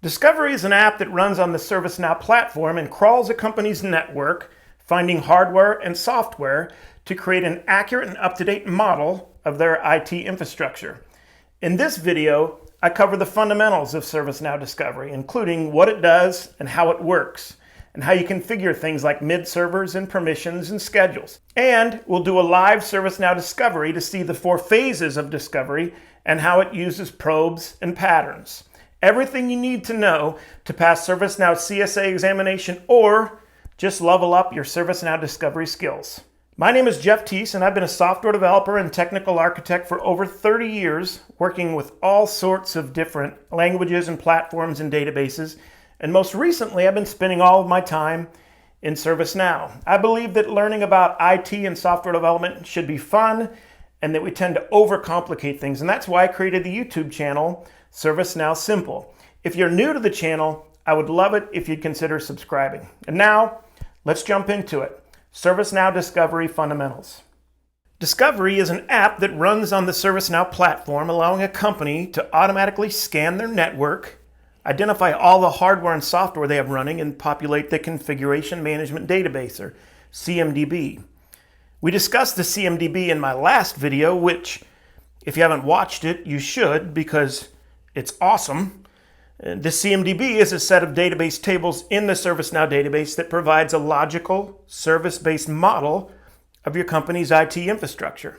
Discovery is an app that runs on the ServiceNow platform and crawls a company's network, finding hardware and software to create an accurate and up-to-date model of their IT infrastructure. In this video, I cover the fundamentals of ServiceNow Discovery, including what it does and how it works, and how you configure things like mid-servers and permissions and schedules. And we'll do a live ServiceNow Discovery to see the 4 phases of Discovery and how it uses probes and patterns. Everything you need to know to pass ServiceNow CSA examination or just level up your ServiceNow Discovery skills. My name is Jeff Teese, and I've been a software developer and technical architect for over 30 years, working with all sorts of different languages and platforms and databases. And most recently, I've been spending all of my time in ServiceNow. I believe that learning about IT and software development should be fun, and that we tend to overcomplicate things. And that's why I created the YouTube channel, ServiceNow Simple. If you're new to the channel, I would love it if you'd consider subscribing. And now, let's jump into it. ServiceNow Discovery Fundamentals. Discovery is an app that runs on the ServiceNow platform, allowing a company to automatically scan their network, identify all the hardware and software they have running, and populate the Configuration Management Database, or CMDB. We discussed the CMDB in my last video, which, if you haven't watched it, you should, because it's awesome. The CMDB is a set of database tables in the ServiceNow database that provides a logical, service-based model of your company's IT infrastructure.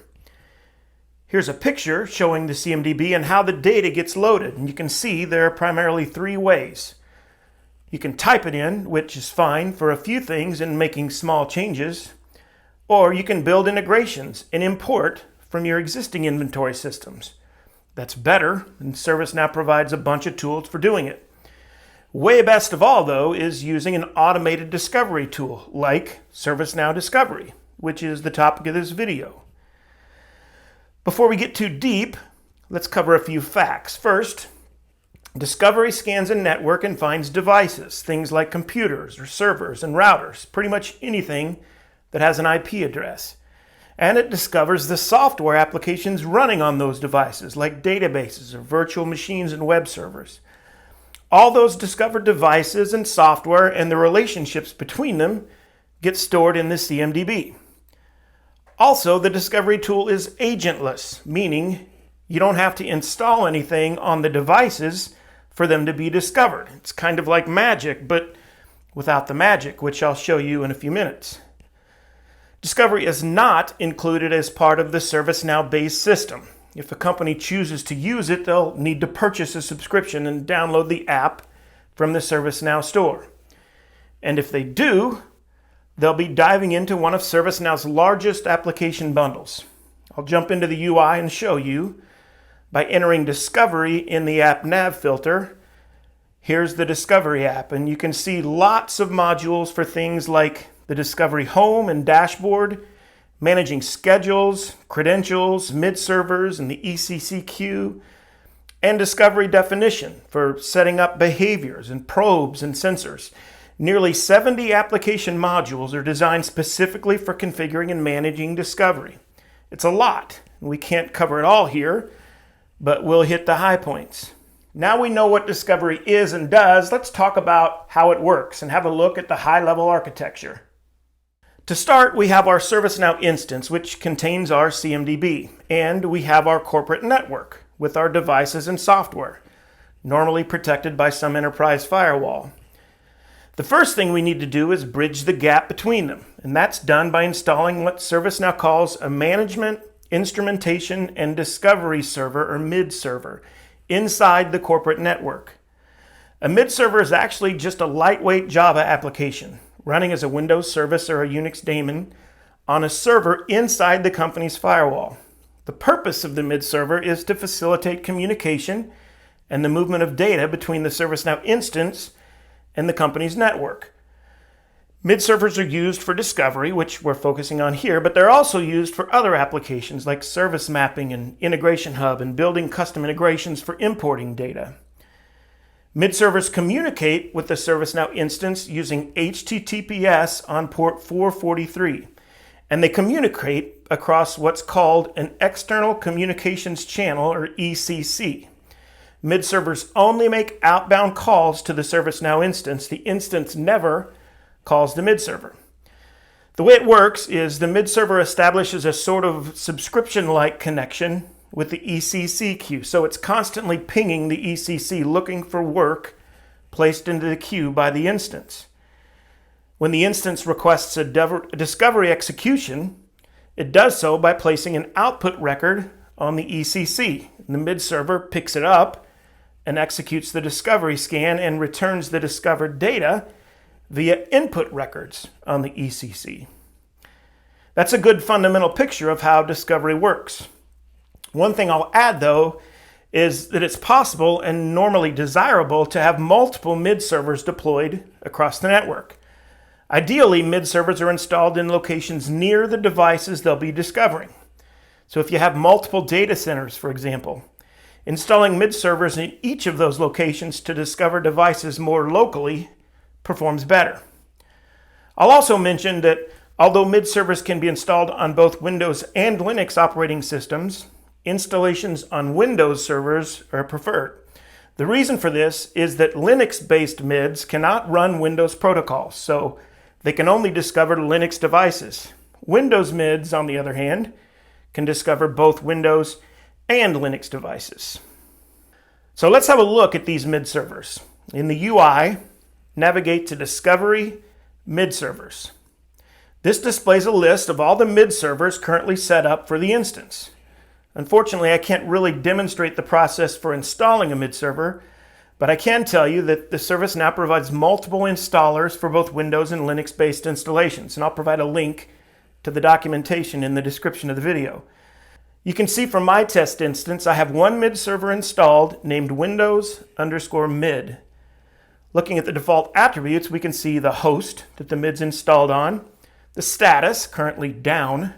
Here's a picture showing the CMDB and how the data gets loaded. And you can see there are primarily 3 ways. You can type it in, which is fine for a few things and making small changes. Or you can build integrations and import from your existing inventory systems. That's better, and ServiceNow provides a bunch of tools for doing it. Way best of all, though, is using an automated discovery tool like ServiceNow Discovery, which is the topic of this video. Before we get too deep, let's cover a few facts. First, Discovery scans a network and finds devices, things like computers or servers and routers, pretty much anything that has an IP address. And it discovers the software applications running on those devices, like databases or virtual machines and web servers. All those discovered devices and software and the relationships between them get stored in the CMDB. Also, the discovery tool is agentless, meaning you don't have to install anything on the devices for them to be discovered. It's kind of like magic, but without the magic, which I'll show you in a few minutes. Discovery is not included as part of the ServiceNow base system. If a company chooses to use it, they'll need to purchase a subscription and download the app from the ServiceNow store. And if they do, they'll be diving into one of ServiceNow's largest application bundles. I'll jump into the UI and show you by entering Discovery in the app nav filter. Here's the Discovery app, and you can see lots of modules for things like the Discovery Home and Dashboard, managing schedules, credentials, mid-servers, and the ECC Queue, and Discovery Definition for setting up behaviors and probes and sensors. Nearly 70 application modules are designed specifically for configuring and managing Discovery. It's a lot, and we can't cover it all here, but we'll hit the high points. Now we know what Discovery is and does, let's talk about how it works and have a look at the high-level architecture. To start, we have our ServiceNow instance, which contains our CMDB, and we have our corporate network with our devices and software, normally protected by some enterprise firewall. The first thing we need to do is bridge the gap between them, and that's done by installing what ServiceNow calls a Management, Instrumentation, and Discovery Server, or mid-server, inside the corporate network. A mid-server is actually just a lightweight Java application, running as a Windows service or a Unix daemon on a server inside the company's firewall. The purpose of the mid-server is to facilitate communication and the movement of data between the ServiceNow instance and the company's network. Mid-servers are used for discovery, which we're focusing on here, but they're also used for other applications like service mapping and Integration Hub and building custom integrations for importing data. Mid-servers communicate with the ServiceNow instance using HTTPS on port 443, and they communicate across what's called an External Communications Channel, or ECC. Mid servers only make outbound calls to the ServiceNow instance. The instance never calls the mid server. The way it works is the mid server establishes a sort of subscription-like connection with the ECC queue. So it's constantly pinging the ECC looking for work placed into the queue by the instance. When the instance requests a discovery execution, it does so by placing an output record on the ECC. The mid server picks it up and executes the discovery scan and returns the discovered data via input records on the ECC. That's a good fundamental picture of how discovery works. One thing I'll add, though, is that it's possible and normally desirable to have multiple mid servers deployed across the network. Ideally, mid servers are installed in locations near the devices they'll be discovering. So if you have multiple data centers, for example, installing mid servers in each of those locations to discover devices more locally performs better. I'll also mention that although mid servers can be installed on both Windows and Linux operating systems, installations on Windows servers are preferred. The reason for this is that Linux-based mids cannot run Windows protocols, so they can only discover Linux devices. Windows mids, on the other hand, can discover both Windows and Linux devices. So let's have a look at these mid servers. In the UI, navigate to Discovery, Mid Servers. This displays a list of all the mid servers currently set up for the instance. Unfortunately, I can't really demonstrate the process for installing a mid server, but I can tell you that the ServiceNow provides multiple installers for both Windows and Linux-based installations, and I'll provide a link to the documentation in the description of the video. You can see from my test instance, I have one mid server installed named Windows_mid. Looking at the default attributes, we can see the host that the mid's installed on, the status, currently down,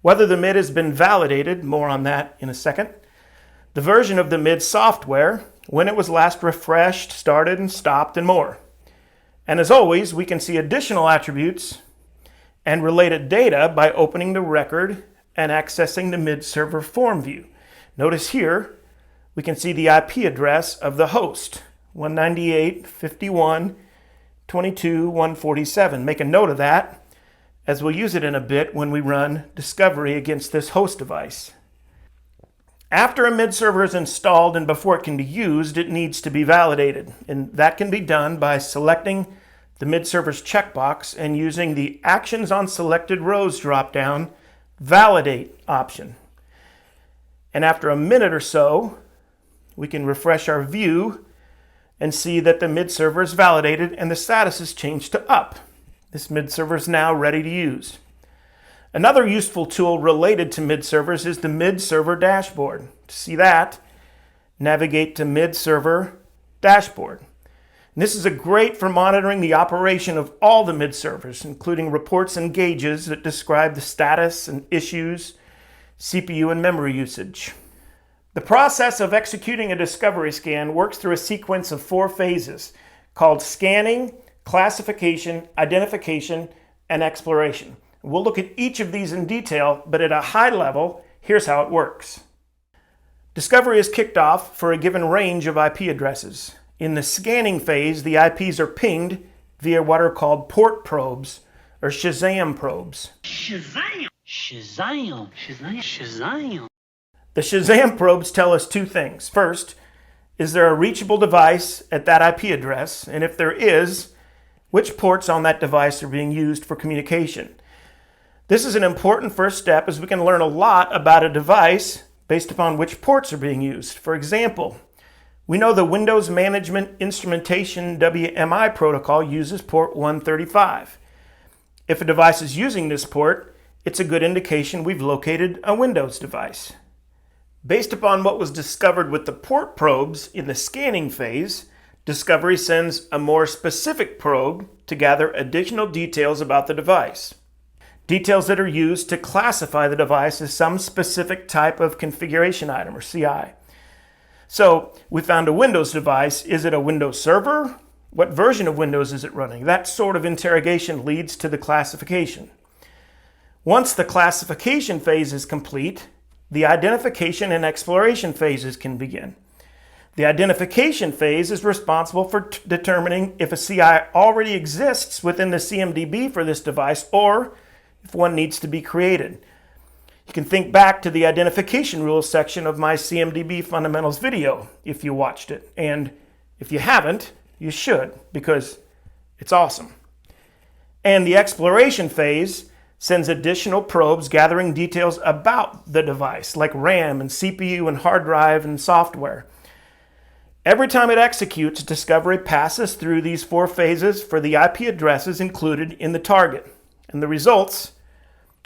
whether the mid has been validated, more on that in a second, the version of the mid software, when it was last refreshed, started, and stopped, and more. And as always, we can see additional attributes and related data by opening the record and accessing the mid server form view. Notice here, we can see the IP address of the host, 198.51.22.147. Make a note of that, as we'll use it in a bit when we run discovery against this host device. After a mid server is installed and before it can be used, it needs to be validated. And that can be done by selecting the mid server's checkbox and using the Actions on Selected Rows dropdown Validate option. And after a minute or so, we can refresh our view and see that the mid server is validated and the status is changed to up. This mid server is now ready to use. Another useful tool related to mid servers is the mid server dashboard. To see that, navigate to mid server dashboard. And this is great for monitoring the operation of all the mid servers, including reports and gauges that describe the status and issues, CPU and memory usage. The process of executing a discovery scan works through a sequence of 4 phases called scanning, classification, identification, and exploration. We'll look at each of these in detail, but at a high level, here's how it works. Discovery is kicked off for a given range of IP addresses. In the scanning phase, the IPs are pinged via what are called port probes, or Shazam probes. Shazam! Shazam! Shazam! Shazam! The Shazam probes tell us 2 things. First, is there a reachable device at that IP address? And if there is, which ports on that device are being used for communication? This is an important first step as we can learn a lot about a device based upon which ports are being used. For example, we know the Windows Management Instrumentation WMI protocol uses port 135. If a device is using this port, it's a good indication we've located a Windows device. Based upon what was discovered with the port probes in the scanning phase, Discovery sends a more specific probe to gather additional details about the device. Details that are used to classify the device as some specific type of configuration item, or CI. So, we found a Windows device. Is it a Windows server? What version of Windows is it running? That sort of interrogation leads to the classification. Once the classification phase is complete, the identification and exploration phases can begin. The identification phase is responsible for determining if a CI already exists within the CMDB for this device or if one needs to be created. You can think back to the identification rules section of my CMDB fundamentals video if you watched it. And if you haven't, you should, because it's awesome. And the exploration phase sends additional probes gathering details about the device, like RAM and CPU and hard drive and software. Every time it executes, Discovery passes through these 4 phases for the IP addresses included in the target, and the results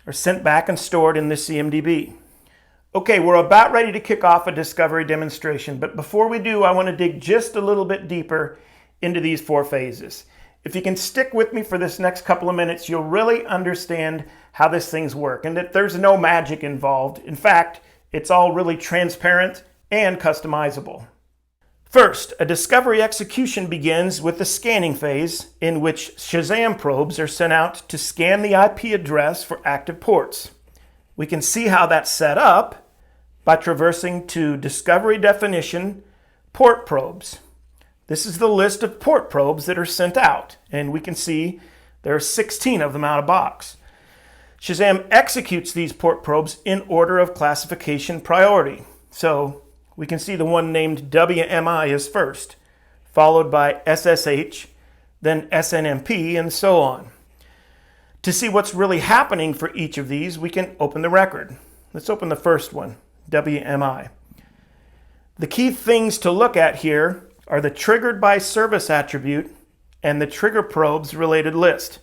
are sent back and stored in the CMDB. Okay, we're about ready to kick off a Discovery demonstration, but before we do, I want to dig just a little bit deeper into these 4 phases. If you can stick with me for this next couple of minutes, you'll really understand how these things work and that there's no magic involved. In fact, it's all really transparent and customizable. First, a Discovery execution begins with the scanning phase, in which Shazam probes are sent out to scan the IP address for active ports. We can see how that's set up by traversing to Discovery definition, port probes. This is the list of port probes that are sent out, and we can see there are 16 of them out of box. Shazam executes these port probes in order of classification priority. So we can see the one named WMI is first, followed by SSH, then SNMP, and so on. To see what's really happening for each of these, we can open the record. Let's open the first one, WMI. The key things to look at here are the triggered by service attribute and the trigger probes related list.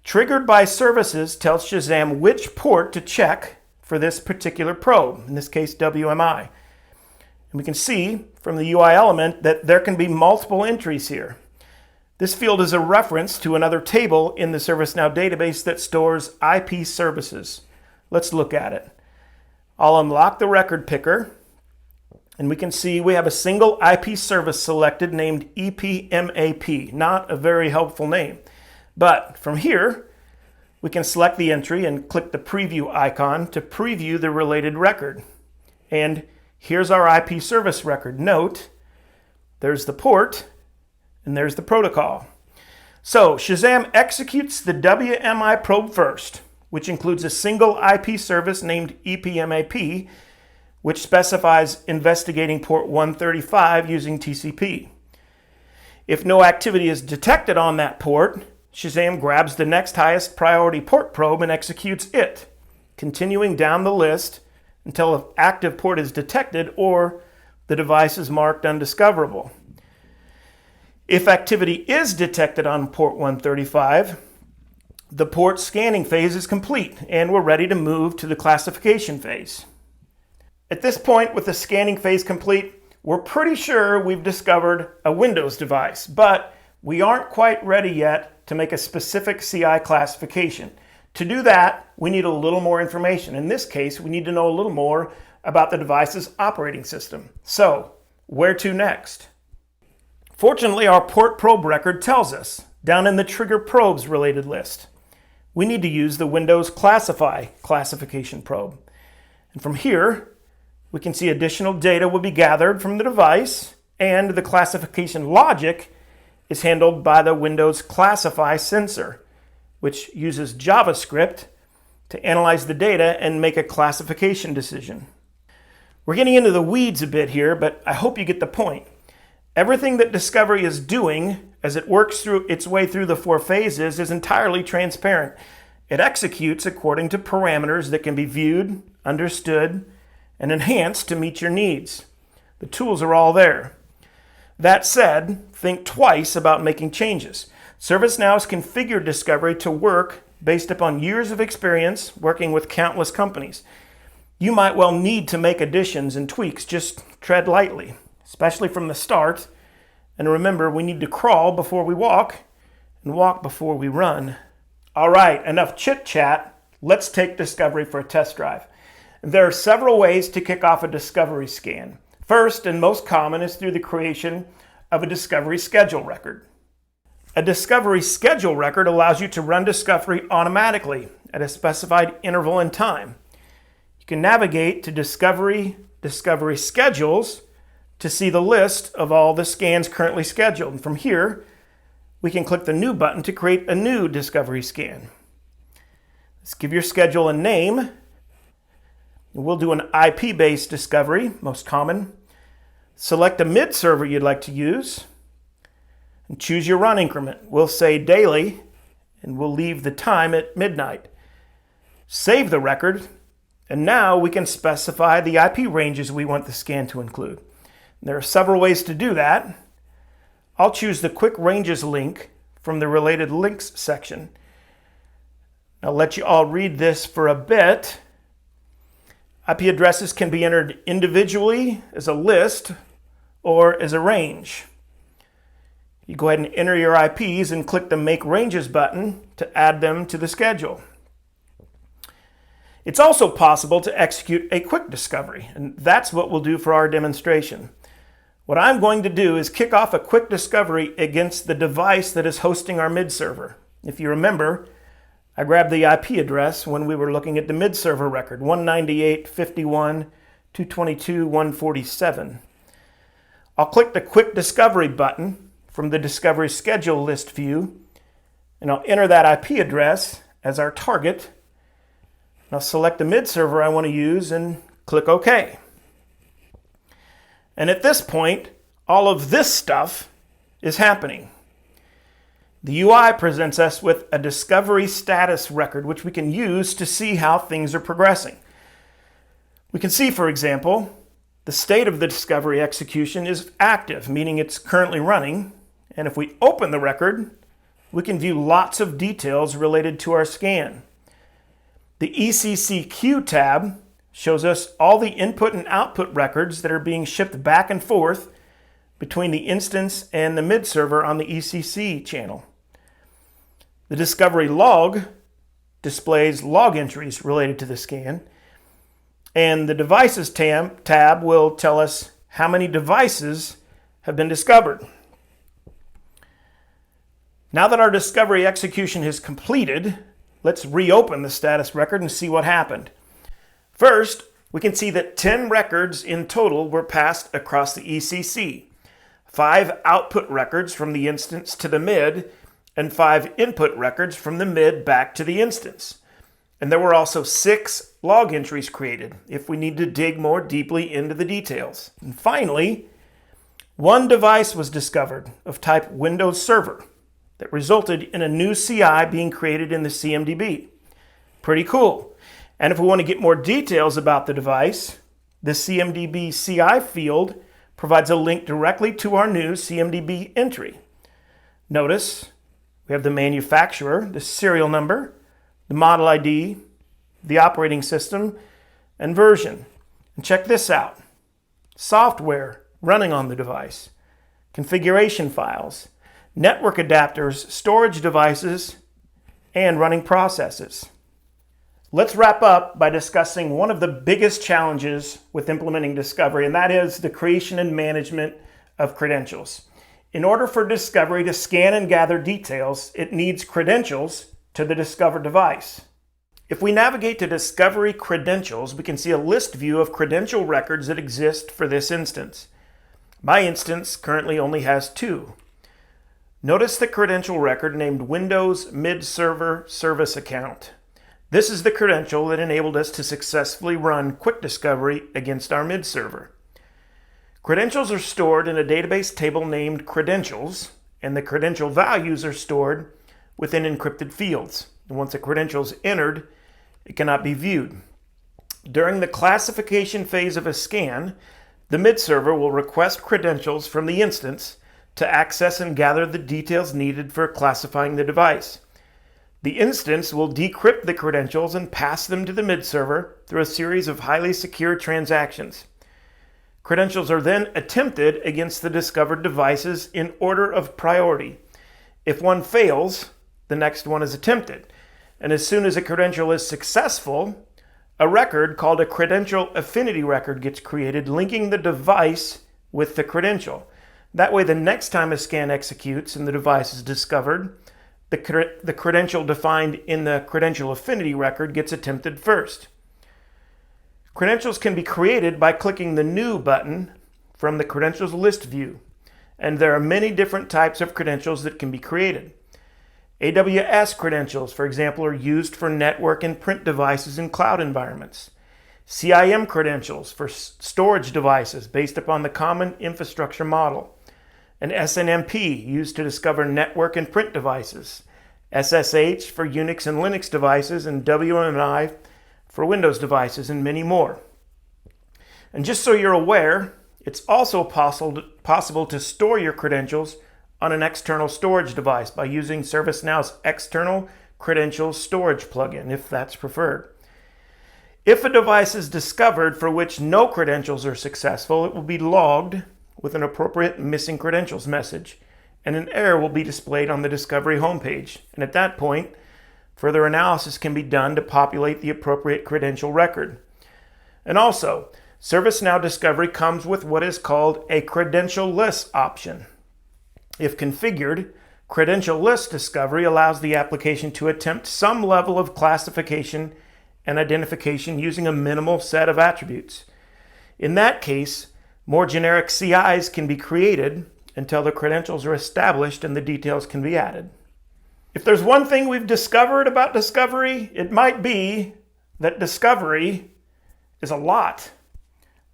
Triggered by services tells Shazam which port to check for this particular probe, in this case WMI. And we can see from the UI element that there can be multiple entries here. This field is a reference to another table in the ServiceNow database that stores IP services. Let's look at it. I'll unlock the record picker, and we can see we have a single IP service selected named EPMAP. Not a very helpful name. But from here, we can select the entry and click the preview icon to preview the related record. And here's our IP service record. Note, there's the port, and there's the protocol. So Shazam executes the WMI probe first, which includes a single IP service named EPMAP, which specifies investigating port 135 using TCP. If no activity is detected on that port, Shazam grabs the next highest priority port probe and executes it, continuing down the list until an active port is detected or the device is marked undiscoverable. If activity is detected on port 135, the port scanning phase is complete and we're ready to move to the classification phase. At this point, with the scanning phase complete, we're pretty sure we've discovered a Windows device, but we aren't quite ready yet to make a specific CI classification. To do that, we need a little more information. In this case, we need to know a little more about the device's operating system. So, where to next? Fortunately, our port probe record tells us, down in the trigger probes related list. We need to use the Windows Classify classification probe. And from here, we can see additional data will be gathered from the device, and the classification logic is handled by the Windows Classify sensor, which uses JavaScript to analyze the data and make a classification decision. We're getting into the weeds a bit here, but I hope you get the point. Everything that Discovery is doing as it works through its way through the 4 phases is entirely transparent. It executes according to parameters that can be viewed, understood, and enhanced to meet your needs. The tools are all there. That said, think twice about making changes. ServiceNow has configured Discovery to work based upon years of experience working with countless companies. You might well need to make additions and tweaks. Just tread lightly, especially from the start. And remember, we need to crawl before we walk and walk before we run. All right, enough chit-chat. Let's take Discovery for a test drive. There are several ways to kick off a Discovery scan. First, and most common, is through the creation of a Discovery schedule record. A Discovery schedule record allows you to run Discovery automatically at a specified interval in time. You can navigate to Discovery Schedules to see the list of all the scans currently scheduled. And from here, we can click the New button to create a new discovery scan. Let's give your schedule a name. We'll do an IP-based discovery, most common. Select a mid server you'd like to use and choose your run increment. We'll say daily, and we'll leave the time at midnight. Save the record, and now we can specify the IP ranges we want the scan to include. There are several ways to do that. I'll choose the Quick Ranges link from the Related Links section. I'll let you all read this for a bit. IP addresses can be entered individually as a list or as a range. You go ahead and enter your IPs and click the Make Ranges button to add them to the schedule. It's also possible to execute a quick discovery, and that's what we'll do for our demonstration. What I'm going to do is kick off a quick discovery against the device that is hosting our mid server. If you remember, I grabbed the IP address when we were looking at the mid server record, 198.51.222.147. I'll click the Quick Discovery button from the Discovery Schedule list view, and I'll enter that IP address as our target. I'll select the mid server I want to use and click OK. And at this point, all of this stuff is happening. The UI presents us with a discovery status record, which we can use to see how things are progressing. We can see, for example, the state of the discovery execution is active, meaning it's currently running. And if we open the record, we can view lots of details related to our scan. The ECC Queue tab shows us all the input and output records that are being shipped back and forth between the instance and the mid server on the ECC channel. The discovery log displays log entries related to the scan, and the devices tab will tell us how many devices have been discovered. Now that our discovery execution is completed, let's reopen the status record and see what happened. First, we can see that 10 records in total were passed across the ECC, 5 output records from the instance to the mid, and 5 input records from the mid back to the instance. And there were also 6 log entries created if we need to dig more deeply into the details. And finally, 1 device was discovered of type Windows Server that resulted in a new CI being created in the CMDB. Pretty cool. And if we want to get more details about the device, the CMDB CI field provides a link directly to our new CMDB entry. Notice we have the manufacturer, the serial number, the model ID, the operating system, and version. And check this out. Software running on the device, configuration files, network adapters, storage devices, and running processes. Let's wrap up by discussing one of the biggest challenges with implementing Discovery, and that is the creation and management of credentials. In order for Discovery to scan and gather details, it needs credentials to the discovered device. If we navigate to Discovery Credentials, we can see a list view of credential records that exist for this instance. My instance currently only has 2. Notice the credential record named Windows Mid-Server Service Account. This is the credential that enabled us to successfully run quick discovery against our mid server. Credentials are stored in a database table named Credentials, and the credential values are stored within encrypted fields. And once a credential is entered, it cannot be viewed. During the classification phase of a scan, the mid server will request credentials from the instance to access and gather the details needed for classifying the device. The instance will decrypt the credentials and pass them to the mid server through a series of highly secure transactions. Credentials are then attempted against the discovered devices in order of priority. If one fails, the next one is attempted. And as soon as a credential is successful, a record called a credential affinity record gets created, linking the device with the credential. That way, the next time a scan executes and the device is discovered, the credential defined in the credential affinity record gets attempted first. Credentials can be created by clicking the New button from the credentials list view, and there are many different types of credentials that can be created. AWS credentials, for example, are used for network and print devices in cloud environments. CIM credentials for storage devices based upon the Common Infrastructure Model. And SNMP used to discover network and print devices. SSH for Unix and Linux devices, and WMI for Windows devices, and many more. And just so you're aware, it's also possible to store your credentials on an external storage device by using ServiceNow's external credentials storage plugin, if that's preferred. If a device is discovered for which no credentials are successful, it will be logged with an appropriate missing credentials message, and an error will be displayed on the Discovery homepage. And at that point, further analysis can be done to populate the appropriate credential record. And also, ServiceNow Discovery comes with what is called a credential-less option. If configured, credential-less discovery allows the application to attempt some level of classification and identification using a minimal set of attributes. In that case, more generic CIs can be created until the credentials are established and the details can be added. If there's one thing we've discovered about Discovery, it might be that Discovery is a lot.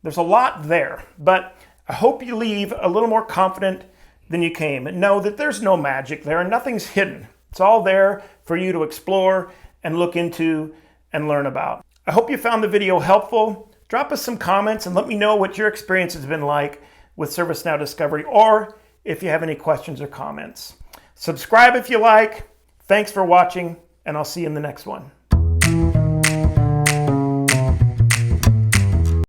There's a lot there, but I hope you leave a little more confident than you came, and know that there's no magic there and nothing's hidden. It's all there for you to explore and look into and learn about. I hope you found the video helpful. Drop us some comments and let me know what your experience has been like with ServiceNow Discovery, or if you have any questions or comments. Subscribe if you like. Thanks for watching, and I'll see you in the next one.